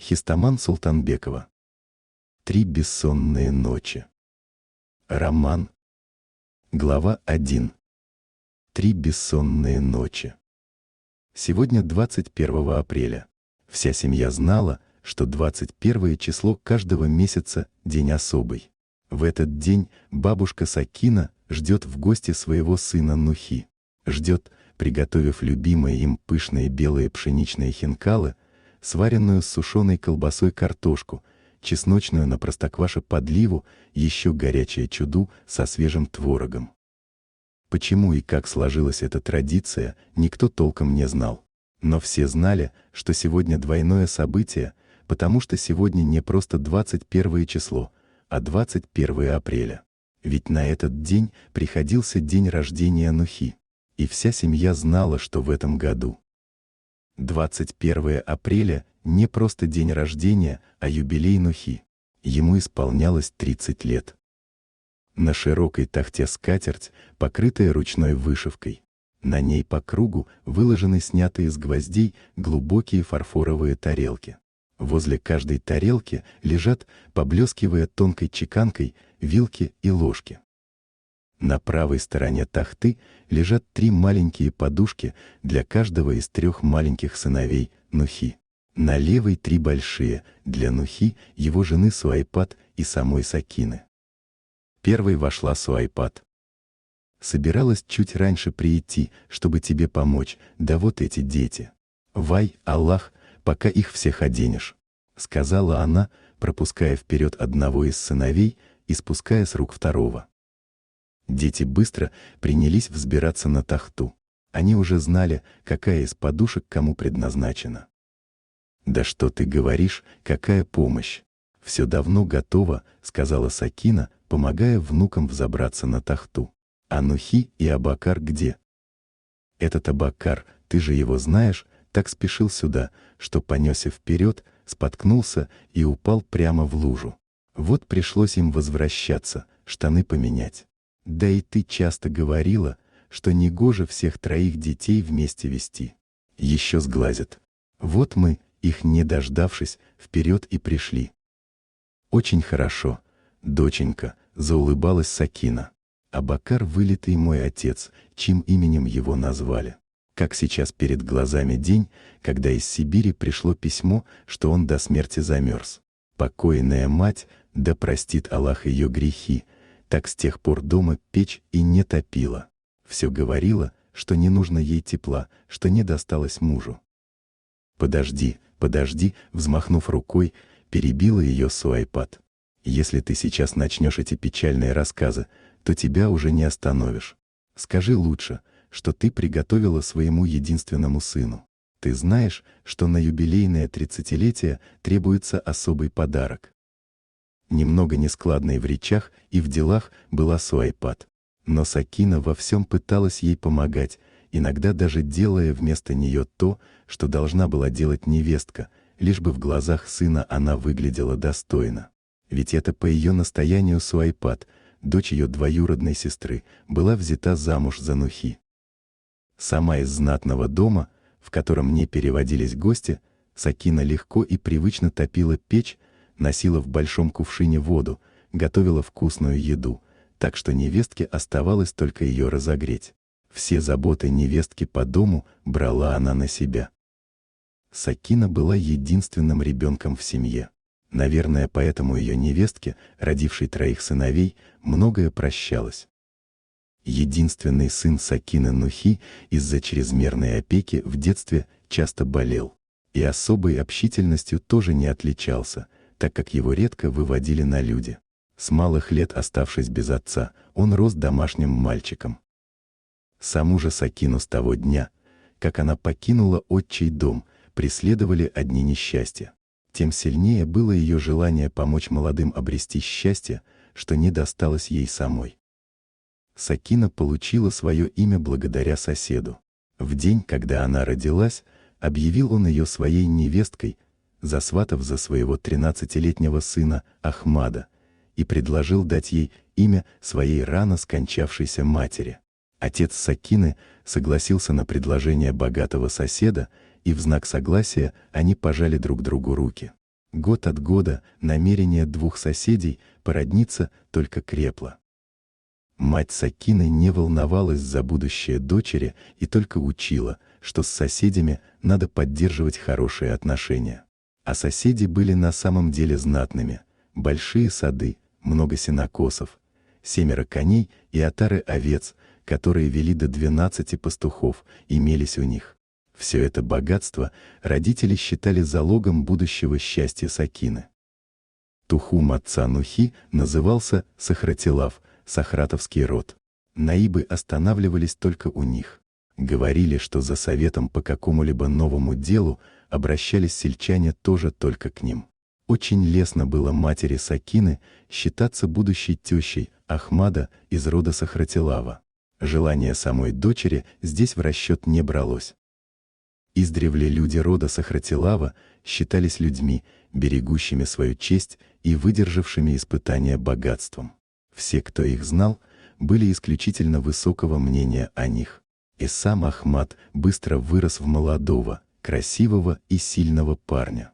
Хистаман Султанбекова. 3 бессонные ночи. Роман. Глава 1. 3 бессонные ночи. Сегодня 21 апреля. Вся семья знала, что 21 число каждого месяца – день особый. В этот день бабушка Сакина ждет в гости своего сына Нухи. Ждет, приготовив любимые им пышные белые пшеничные хинкалы, сваренную с сушеной колбасой картошку, чесночную на простокваше подливу, еще горячее чуду со свежим творогом. Почему и как сложилась эта традиция, никто толком не знал. Но все знали, что сегодня двойное событие, потому что сегодня не просто 21 число, а 21 апреля. Ведь на этот день приходился день рождения Нухи. И вся семья знала, что в этом году 21 апреля не просто день рождения, а юбилей Нухи. Ему исполнялось 30 лет. На широкой тахте скатерть, покрытая ручной вышивкой. На ней по кругу выложены снятые с гвоздей глубокие фарфоровые тарелки. Возле каждой тарелки лежат, поблескивая тонкой чеканкой, вилки и ложки. На правой стороне тахты лежат 3 маленькие подушки для каждого из 3 маленьких сыновей Нухи. На левой 3 большие для Нухи, его жены Суайпат и самой Сакины. Первой вошла Суайпат. Собиралась чуть раньше прийти, чтобы тебе помочь, да вот эти дети. Вай, Аллах, пока их всех оденешь, сказала она, пропуская вперед одного из сыновей и спуская с рук второго. Дети быстро принялись взбираться на тахту. Они уже знали, какая из подушек кому предназначена. «Да что ты говоришь, какая помощь? Все давно готово», — сказала Сакина, помогая внукам взобраться на тахту. «А Нухи и Абакар где?» «Этот Абакар, ты же его знаешь, так спешил сюда, что, понесся вперед, споткнулся и упал прямо в лужу. Вот пришлось им возвращаться, штаны поменять. Да и ты часто говорила, что негоже всех 3 детей вместе вести. Еще сглазят. Вот мы, их не дождавшись, вперед и пришли». «Очень хорошо, доченька», — заулыбалась Сакина. «Абакар — вылитый мой отец, чьим именем его назвали. Как сейчас перед глазами день, когда из Сибири пришло письмо, что он до смерти замерз. Покойная мать, да простит Аллах ее грехи, так с тех пор дома печь и не топила. Все говорила, что не нужно ей тепла, что не досталось мужу». «Подожди, подожди», — взмахнув рукой, перебила ее Суайпат. «Если ты сейчас начнешь эти печальные рассказы, то тебя уже не остановишь. Скажи лучше, что ты приготовила своему единственному сыну. Ты знаешь, что на юбилейное 30-летие требуется особый подарок». Немного нескладной в речах и в делах была Суайпат. Но Сакина во всем пыталась ей помогать, иногда даже делая вместо нее то, что должна была делать невестка, лишь бы в глазах сына она выглядела достойно. Ведь это по ее настоянию Суайпат, дочь ее двоюродной сестры, была взята замуж за Нухи. Сама из знатного дома, в котором не переводились гости, Сакина легко и привычно топила печь, носила в большом кувшине воду, готовила вкусную еду, так что невестке оставалось только ее разогреть. Все заботы невестки по дому брала она на себя. Сакина была единственным ребенком в семье. Наверное, поэтому ее невестке, родившей 3 сыновей, многое прощалось. Единственный сын Сакины Нухи из-за чрезмерной опеки в детстве часто болел. И особой общительностью тоже не отличался, так как его редко выводили на люди. С малых лет, оставшись без отца, он рос домашним мальчиком. Саму же Сакину с того дня, как она покинула отчий дом, преследовали одни несчастья. Тем сильнее было ее желание помочь молодым обрести счастье, что не досталось ей самой. Сакина получила свое имя благодаря соседу. В день, когда она родилась, объявил он ее своей невесткой, засватав за своего 13-летнего сына Ахмада, и предложил дать ей имя своей рано скончавшейся матери. Отец Сакины согласился на предложение богатого соседа, и в знак согласия они пожали друг другу руки. Год от года намерение двух соседей породниться только крепло. Мать Сакины не волновалась за будущее дочери и только учила, что с соседями надо поддерживать хорошие отношения. А соседи были на самом деле знатными. Большие сады, много сенокосов, 7 коней и отары овец, которые вели до 12 пастухов, имелись у них. Все это богатство родители считали залогом будущего счастья Сакины. Тухум отца Нухи назывался Сохратилав, сохратовский род. Наибы останавливались только у них. Говорили, что за советом по какому-либо новому делу обращались сельчане тоже только к ним. Очень лестно было матери Сакины считаться будущей тещей Ахмада из рода Сохратилава. Желание самой дочери здесь в расчет не бралось. Издревле люди рода Сохратилава считались людьми, берегущими свою честь и выдержавшими испытания богатством. Все, кто их знал, были исключительно высокого мнения о них. И сам Ахмад быстро вырос в молодого, красивого и сильного парня.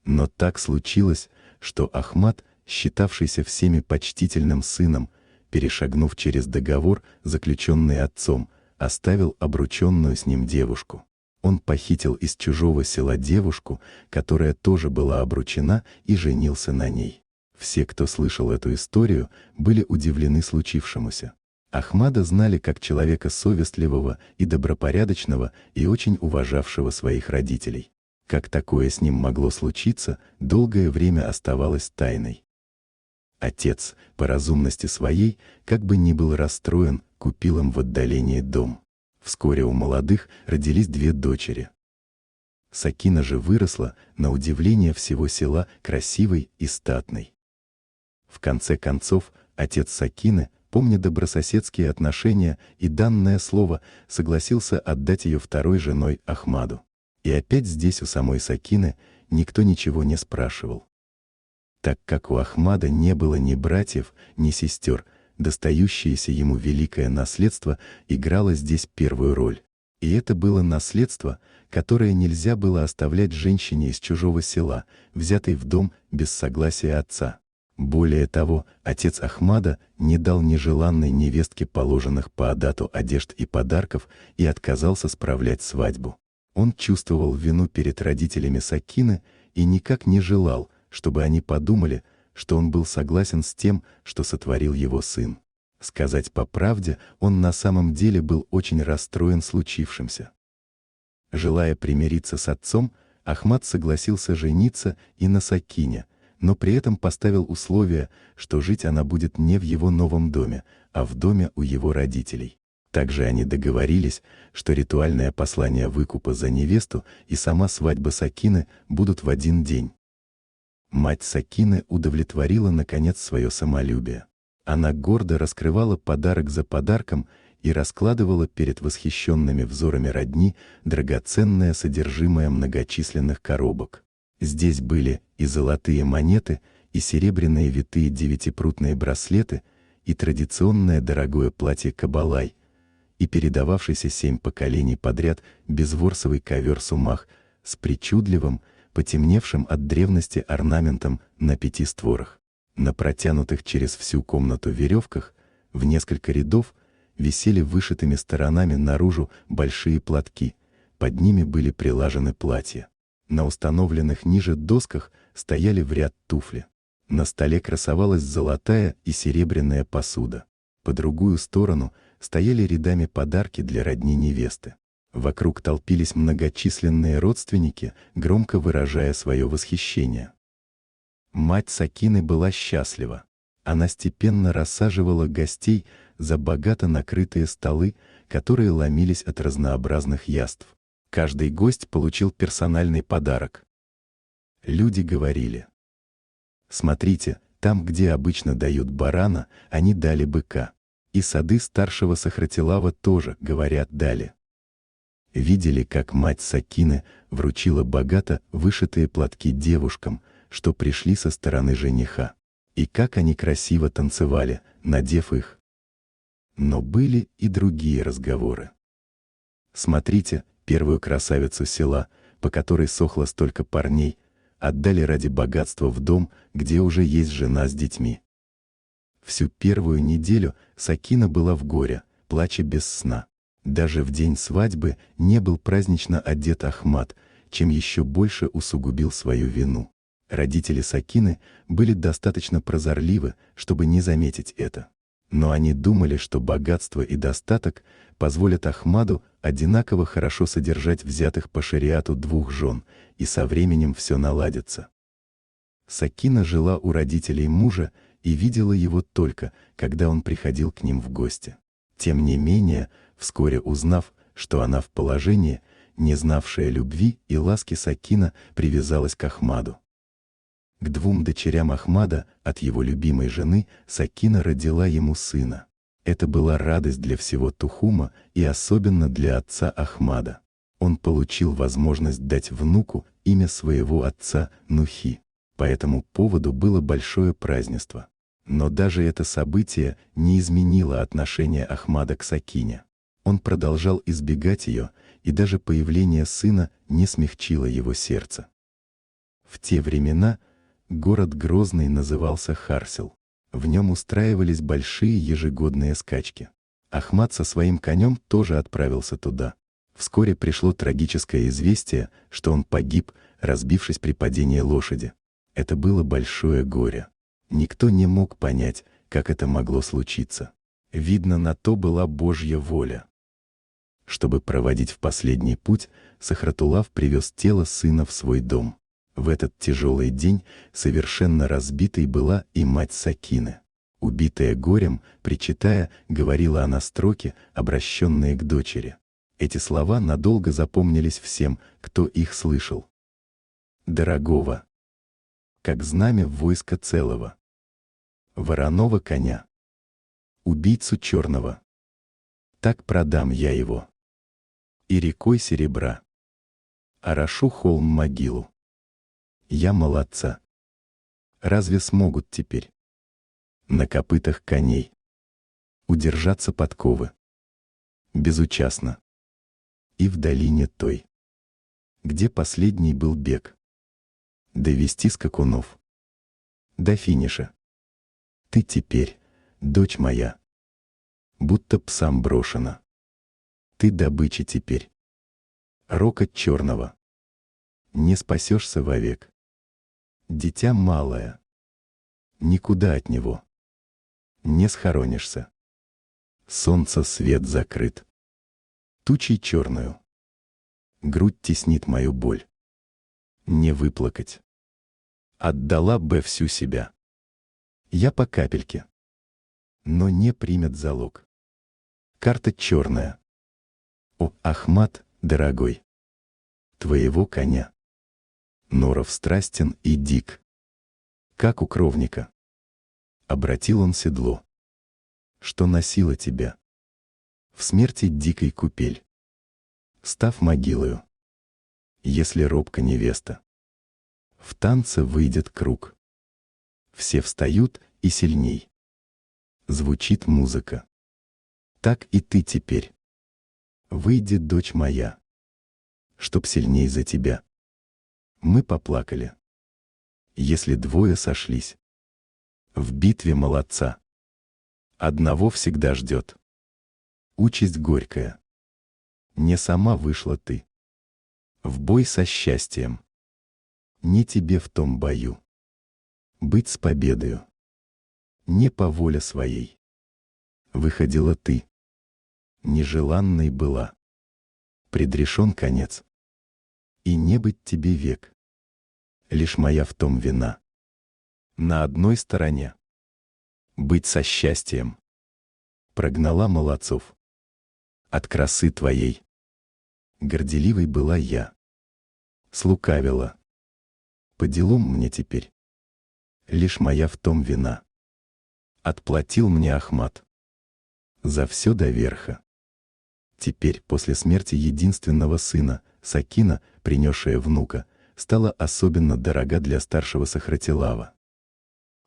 Но так случилось, что Ахмад, считавшийся всеми почтительным сыном, перешагнув через договор, заключенный отцом, оставил обрученную с ним девушку. Он похитил из чужого села девушку, которая тоже была обручена, и женился на ней. Все, кто слышал эту историю, были удивлены случившемуся. Ахмада знали как человека совестливого и добропорядочного и очень уважавшего своих родителей. Как такое с ним могло случиться, долгое время оставалось тайной. Отец, по разумности своей, как бы ни был расстроен, купил им в отдалении дом. Вскоре у молодых родились 2 дочери. Сакина же выросла, на удивление всего села, красивой и статной. В конце концов, отец Сакины, помня добрососедские отношения и данное слово, согласился отдать ее второй женой Ахмаду. И опять здесь у самой Сакины никто ничего не спрашивал. Так как у Ахмада не было ни братьев, ни сестер, достающееся ему великое наследство играло здесь первую роль. И это было наследство, которое нельзя было оставлять женщине из чужого села, взятой в дом без согласия отца. Более того, отец Ахмада не дал нежеланной невестке положенных по адату одежд и подарков и отказался справлять свадьбу. Он чувствовал вину перед родителями Сакины и никак не желал, чтобы они подумали, что он был согласен с тем, что сотворил его сын. Сказать по правде, он на самом деле был очень расстроен случившимся. Желая примириться с отцом, Ахмад согласился жениться и на Сакине, но при этом поставил условие, что жить она будет не в его новом доме, а в доме у его родителей. Также они договорились, что ритуальное послание выкупа за невесту и сама свадьба Сакины будут в один день. Мать Сакины удовлетворила, наконец, свое самолюбие. Она гордо раскрывала подарок за подарком и раскладывала перед восхищенными взорами родни драгоценное содержимое многочисленных коробок. Здесь были и золотые монеты, и серебряные витые 9-прутные браслеты, и традиционное дорогое платье кабалай, и передававшийся 7 поколений подряд безворсовый ковер-сумах с причудливым, потемневшим от древности орнаментом на 5 створах. На протянутых через всю комнату веревках в несколько рядов висели вышитыми сторонами наружу большие платки, под ними были прилажены платья. На установленных ниже досках стояли в ряд туфли. На столе красовалась золотая и серебряная посуда. По другую сторону стояли рядами подарки для родни невесты. Вокруг толпились многочисленные родственники, громко выражая свое восхищение. Мать Сакины была счастлива. Она степенно рассаживала гостей за богато накрытые столы, которые ломились от разнообразных яств. Каждый гость получил персональный подарок. Люди говорили: «Смотрите, там, где обычно дают барана, они дали быка». И сады старшего Сохратилава тоже, говорят, дали. Видели, как мать Сакины вручила богато вышитые платки девушкам, что пришли со стороны жениха. И как они красиво танцевали, надев их. Но были и другие разговоры. Смотрите, первую красавицу села, по которой сохло столько парней, отдали ради богатства в дом, где уже есть жена с детьми. Всю первую неделю Сакина была в горе, плача без сна. Даже в день свадьбы не был празднично одет Ахмад, чем еще больше усугубил свою вину. Родители Сакины были достаточно прозорливы, чтобы не заметить это. Но они думали, что богатство и достаток позволят Ахмаду одинаково хорошо содержать взятых по шариату двух жен, и со временем все наладится. Сакина жила у родителей мужа и видела его только, когда он приходил к ним в гости. Тем не менее, вскоре узнав, что она в положении, не знавшая любви и ласки, Сакина привязалась к Ахмаду. К двум дочерям Ахмада от его любимой жены Сакина родила ему сына. Это была радость для всего Тухума и особенно для отца Ахмада. Он получил возможность дать внуку имя своего отца Нухи. По этому поводу было большое празднество. Но даже это событие не изменило отношение Ахмада к Сакине. Он продолжал избегать ее, и даже появление сына не смягчило его сердце. В те времена город Грозный назывался Харсел. В нем устраивались большие ежегодные скачки. Ахмад со своим конем тоже отправился туда. Вскоре пришло трагическое известие, что он погиб, разбившись при падении лошади. Это было большое горе. Никто не мог понять, как это могло случиться. Видно, на то была Божья воля. Чтобы проводить в последний путь, Сахратуллав привез тело сына в свой дом. В этот тяжелый день совершенно разбитой была и мать Сакины. Убитая горем, причитая, говорила она строки, обращенные к дочери. Эти слова надолго запомнились всем, кто их слышал. «Дорогого, как знамя войска целого, вороного коня, убийцу черного, так продам я его, и рекой серебра орошу холм могилу. Я молодца. Разве смогут теперь на копытах коней удержаться подковы безучастно и в долине той, где последний был бег, довести скакунов до финиша? Ты теперь, дочь моя, будто псам брошена. Ты добыча теперь, рокот черного, не спасешься вовек. Дитя малое, никуда от него не схоронишься. Солнце свет закрыт, тучей черную, грудь теснит мою боль. Не выплакать, отдала бы всю себя. Я по капельке, но не примет залог. Карта черная. О, Ахмад, дорогой, твоего коня. Норов страстен и дик, как у кровника. Обратил он седло, что носило тебя в смерти дикой купель, став могилою. Если робко невеста, в танце выйдет круг. Все встают и сильней. Звучит музыка. Так и ты теперь. Выйдет, дочь моя, чтоб сильней за тебя. Мы поплакали. Если двое сошлись в битве молодца, одного всегда ждет участь горькая. Не сама вышла ты в бой со счастьем. Не тебе в том бою быть с победою. Не по воле своей выходила ты, нежеланной была. Предрешен конец, и не быть тебе век. Лишь моя в том вина. На одной стороне быть со счастьем. Прогнала молодцов от красы твоей. Горделивой была я, слукавила. По делам мне теперь лишь моя в том вина. Отплатил мне Ахмад за все до верха. Теперь, после смерти единственного сына, Сакина, принесшая внука, стала особенно дорога для старшего Сахратилава.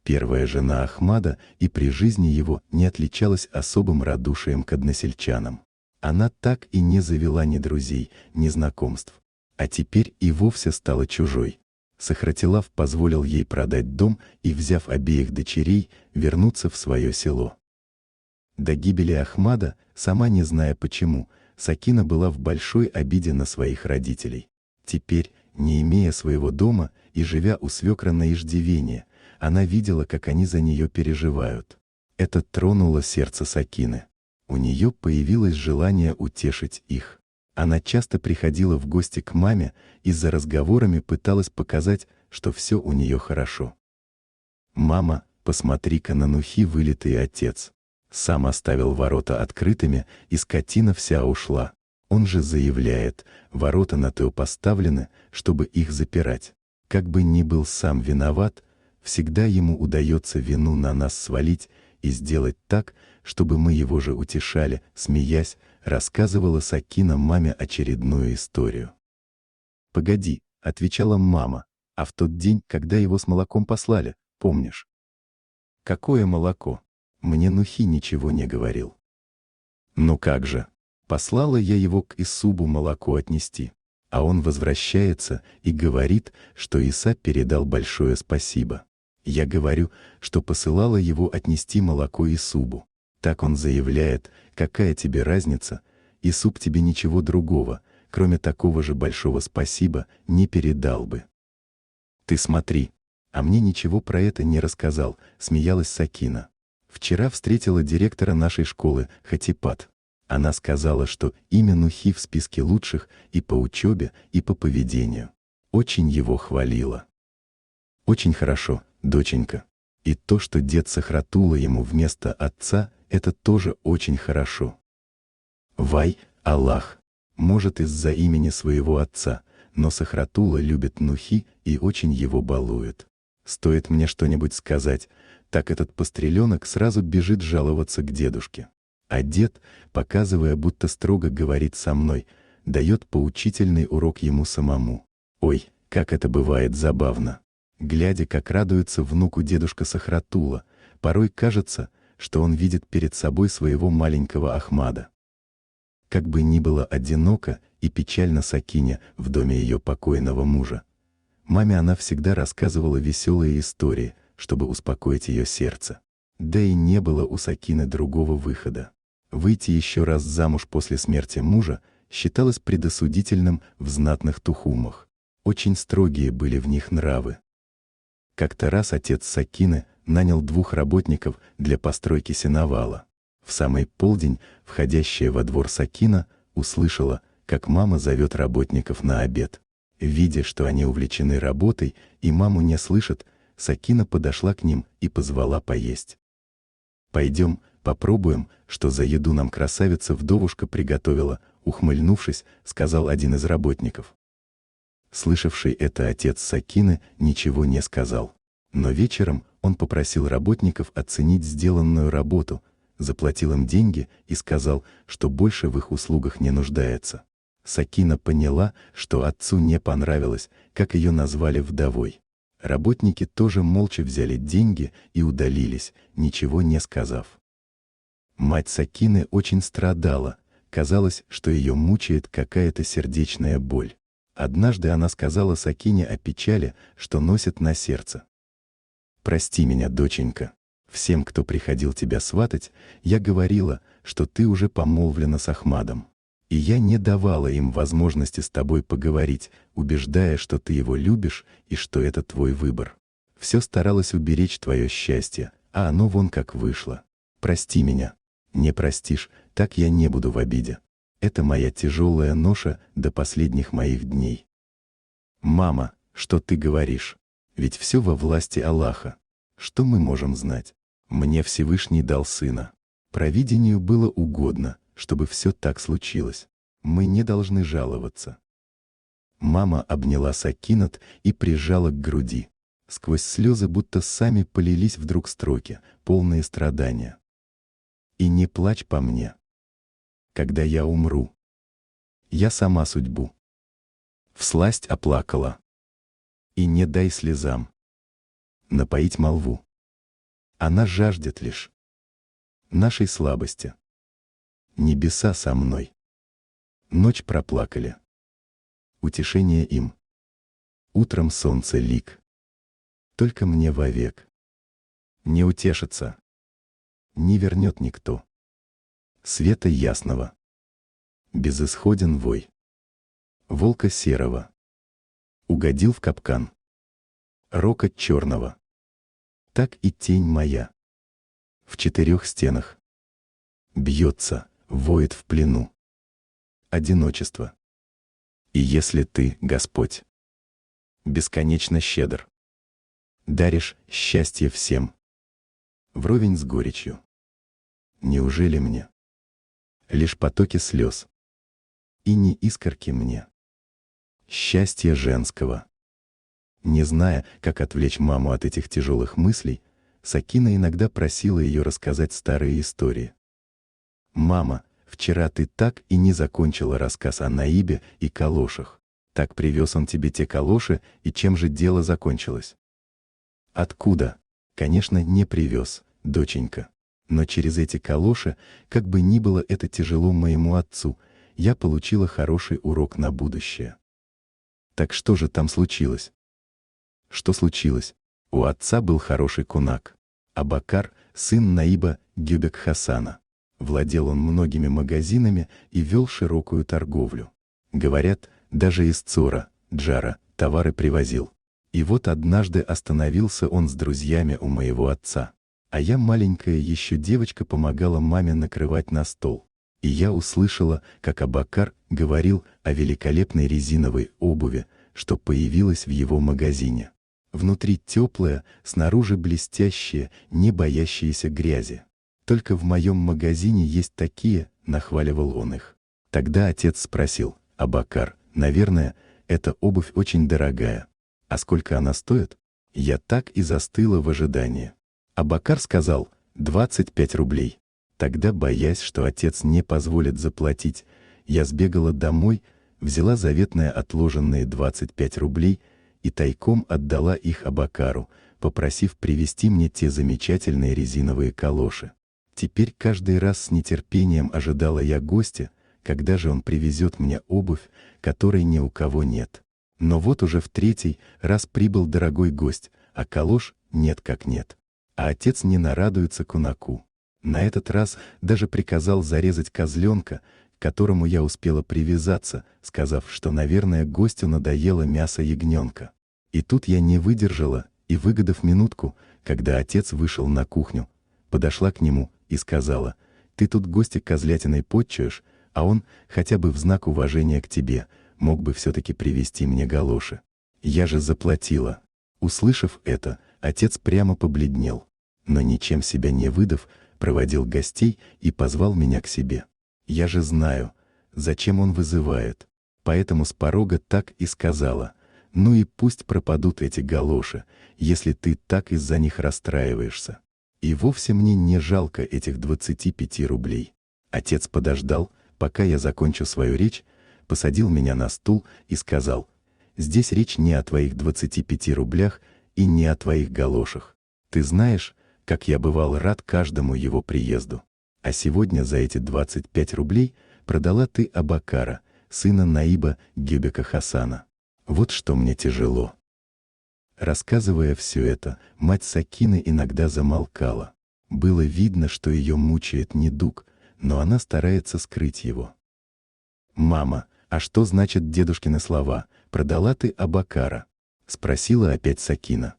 Первая жена Ахмада и при жизни его не отличалась особым радушием к односельчанам. Она так и не завела ни друзей, ни знакомств, а теперь и вовсе стала чужой. Сохратилав позволил ей продать дом и, взяв обеих дочерей, вернуться в свое село. До гибели Ахмада, сама не зная почему, Сакина была в большой обиде на своих родителей. Теперь, не имея своего дома и живя у свекра на иждивении, она видела, как они за нее переживают. Это тронуло сердце Сакины. У нее появилось желание утешить их. Она часто приходила в гости к маме и за разговорами пыталась показать, что все у нее хорошо. «Мама, посмотри-ка на Нухи, вылитый отец. Сам оставил ворота открытыми, и скотина вся ушла. Он же заявляет, ворота на то поставлены, чтобы их запирать. Как бы ни был сам виноват, всегда ему удается вину на нас свалить и сделать так, чтобы мы его же утешали», смеясь, рассказывала Сакина маме очередную историю. «Погоди», — отвечала мама, — «а в тот день, когда его с молоком послали, помнишь?» «Какое молоко? Мне Нухи ничего не говорил». «Ну как же, послала я его к Исубу молоко отнести, а он возвращается и говорит, что Иса передал большое спасибо. Я говорю, что посылала его отнести молоко Исубу. Так он заявляет, какая тебе разница, Исуб тебе ничего другого, кроме такого же большого спасибо, не передал бы». «Ты смотри, а мне ничего про это не рассказал», — смеялась Сакина. «Вчера встретила директора нашей школы, Хатипат. Она сказала, что имя Нухи в списке лучших и по учебе, и по поведению. Очень его хвалила». «Очень хорошо, доченька. И то, что дед Сахратула ему вместо отца, это тоже очень хорошо. Вай, Аллах, может из-за имени своего отца, но Сахратула любит Нухи и очень его балует. Стоит мне что-нибудь сказать, так этот постреленок сразу бежит жаловаться к дедушке. А дед, показывая, будто строго говорит со мной, дает поучительный урок ему самому. Ой, как это бывает забавно. Глядя, как радуется внуку дедушка Сахратула, порой кажется, что он видит перед собой своего маленького Ахмада». Как бы ни было одиноко и печально Сакине в доме ее покойного мужа, маме она всегда рассказывала веселые истории, чтобы успокоить ее сердце. Да и не было у Сакины другого выхода. Выйти еще раз замуж после смерти мужа считалось предосудительным в знатных тухумах. Очень строгие были в них нравы. Как-то раз отец Сакины нанял 2 работников для постройки сеновала. В самый полдень входящая во двор Сакина услышала, как мама зовет работников на обед. Видя, что они увлечены работой и маму не слышат, Сакина подошла к ним и позвала поесть. «Пойдем, попробуем, что за еду нам красавица-вдовушка приготовила», ухмыльнувшись, сказал один из работников. Слышавший это отец Сакины ничего не сказал. Но вечером он попросил работников оценить сделанную работу, заплатил им деньги и сказал, что больше в их услугах не нуждается. Сакина поняла, что отцу не понравилось, как ее назвали вдовой. Работники тоже молча взяли деньги и удалились, ничего не сказав. Мать Сакины очень страдала, казалось, что ее мучает какая-то сердечная боль. Однажды она сказала Сакине о печали, что носит на сердце. «Прости меня, доченька. Всем, кто приходил тебя сватать, я говорила, что ты уже помолвлена с Ахмадом. И я не давала им возможности с тобой поговорить, убеждая, что ты его любишь и что это твой выбор. Все старалась уберечь твое счастье, а оно вон как вышло. Прости меня. Не простишь, так я не буду в обиде. Это моя тяжелая ноша до последних моих дней». «Мама, что ты говоришь? Ведь все во власти Аллаха. Что мы можем знать? Мне Всевышний дал сына. Провидению было угодно, чтобы все так случилось. Мы не должны жаловаться». Мама обняла Сакинат и прижала к груди. Сквозь слезы будто сами полились вдруг строки, полные страдания. «И не плачь по мне. Когда я умру, я сама судьбу всласть оплакала. И не дай слезам напоить молву. Она жаждет лишь нашей слабости. Небеса со мной ночь проплакали. Утешение им утром солнце лик. Только мне вовек не утешится, не вернет никто света ясного, безысходен вой волка серого, угодил в капкан рокот черного. Так и тень моя в четырех стенах бьется, воет в плену одиночество. И если ты, Господь, бесконечно щедр, даришь счастье всем вровень с горечью, неужели мне лишь потоки слез и не искорки мне счастья женского? Не зная, как отвлечь маму от этих тяжелых мыслей, Сакина иногда просила ее рассказать старые истории. «Мама, вчера ты так и не закончила рассказ о Наибе и калошах. Так привез он тебе те калоши, и чем же дело закончилось?» «Откуда?» «Конечно, не привез, доченька. Но через эти калоши, как бы ни было это тяжело моему отцу, я получила хороший урок на будущее». «Так что же там случилось?» «Что случилось? У отца был хороший кунак. Абакар, сын Наиба Гюбек Хасана. Владел он многими магазинами и вел широкую торговлю. Говорят, даже из Цора, Джара, товары привозил. И вот однажды остановился он с друзьями у моего отца. А я, маленькая еще девочка, помогала маме накрывать на стол. И я услышала, как Абакар говорил о великолепной резиновой обуви, что появилась в его магазине. Внутри теплая, снаружи блестящая, не боящаяся грязи. «Только в моем магазине есть такие», — нахваливал он их. Тогда отец спросил: «Абакар, наверное, эта обувь очень дорогая. А сколько она стоит?» Я так и застыла в ожидании. Абакар сказал: 25 рублей. Тогда, боясь, что отец не позволит заплатить, я сбегала домой, взяла заветные отложенные 25 рублей и тайком отдала их Абакару, попросив привезти мне те замечательные резиновые калоши. Теперь каждый раз с нетерпением ожидала я гостя, когда же он привезет мне обувь, которой ни у кого нет. Но вот уже в третий раз прибыл дорогой гость, а калош нет как нет. А отец не нарадуется кунаку. На этот раз даже приказал зарезать козленка, к которому я успела привязаться, сказав, что, наверное, гостю надоело мясо ягненка. И тут я не выдержала и, выгодав минутку, когда отец вышел на кухню, подошла к нему и сказала: «Ты тут гостя козлятиной подчуешь, а он, хотя бы в знак уважения к тебе, мог бы все-таки привезти мне галоши. Я же заплатила». Услышав это, отец прямо побледнел, но ничем себя не выдав, проводил гостей и позвал меня к себе. Я же знаю, зачем он вызывает, поэтому с порога так и сказала: «Ну и пусть пропадут эти галоши, если ты так из-за них расстраиваешься. И вовсе мне не жалко этих 25 рублей». Отец подождал, пока я закончу свою речь, посадил меня на стул и сказал: «Здесь речь не о твоих 25 рублях и не о твоих галошах. Ты знаешь, как я бывал рад каждому его приезду. А сегодня за эти 25 рублей продала ты Абакара, сына Наиба Гюбека Хасана. Вот что мне тяжело». Рассказывая все это, мать Сакины иногда замолкала. Было видно, что ее мучает недуг, но она старается скрыть его. «Мама, а что значит дедушкины слова «продала ты Абакара»?» — спросила опять Сакина.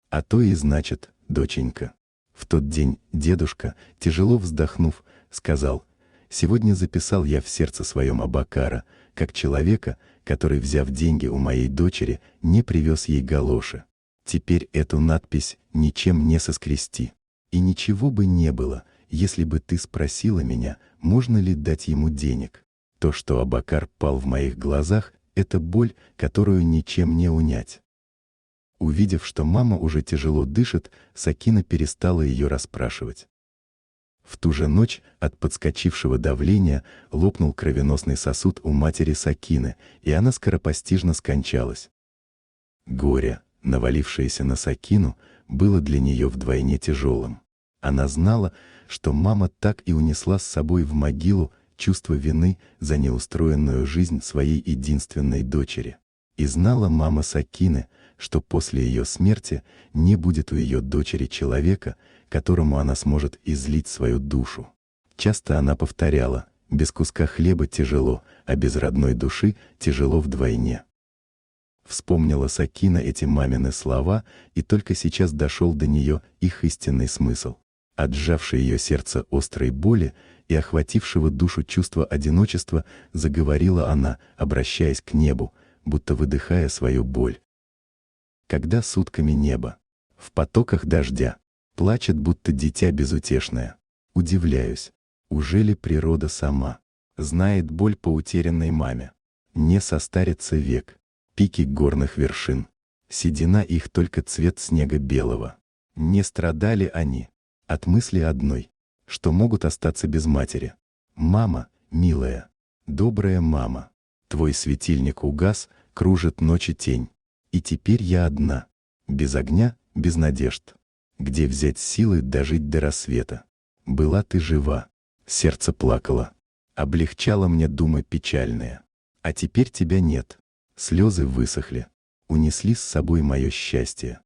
«А то и значит, доченька». В тот день дедушка, тяжело вздохнув, сказал: «Сегодня записал я в сердце своем Абакара, как человека, который, взяв деньги у моей дочери, не привез ей галоши. Теперь эту надпись ничем не соскрести. И ничего бы не было, если бы ты спросила меня, можно ли дать ему денег. То, что Абакар пал в моих глазах, это боль, которую ничем не унять». Увидев, что мама уже тяжело дышит, Сакина перестала ее расспрашивать. В ту же ночь от подскочившего давления лопнул кровеносный сосуд у матери Сакины, и она скоропостижно скончалась. Горе, навалившееся на Сакину, было для нее вдвойне тяжелым. Она знала, что мама так и унесла с собой в могилу чувство вины за неустроенную жизнь своей единственной дочери. И знала мама Сакины, что после ее смерти не будет у ее дочери человека, которому она сможет излить свою душу. Часто она повторяла: без куска хлеба тяжело, а без родной души тяжело вдвойне. Вспомнила Сакина эти мамины слова, и только сейчас дошел до нее их истинный смысл. От сжавшей ее сердце острой боли и охватившего душу чувства одиночества заговорила она, обращаясь к небу, будто выдыхая свою боль. Когда сутками небо, в потоках дождя, плачет, будто дитя безутешное, удивляюсь, ужели природа сама знает боль по утерянной маме? Не состарится век, пики горных вершин, седина их только цвет снега белого. Не страдали они от мысли одной, что могут остаться без матери. Мама, милая, добрая мама, твой светильник угас, кружит ночи тень, и теперь я одна, без огня, без надежд. Где взять силы дожить до рассвета? Была ты жива, сердце плакало, облегчало мне думы печальные. А теперь тебя нет, слезы высохли, унесли с собой мое счастье.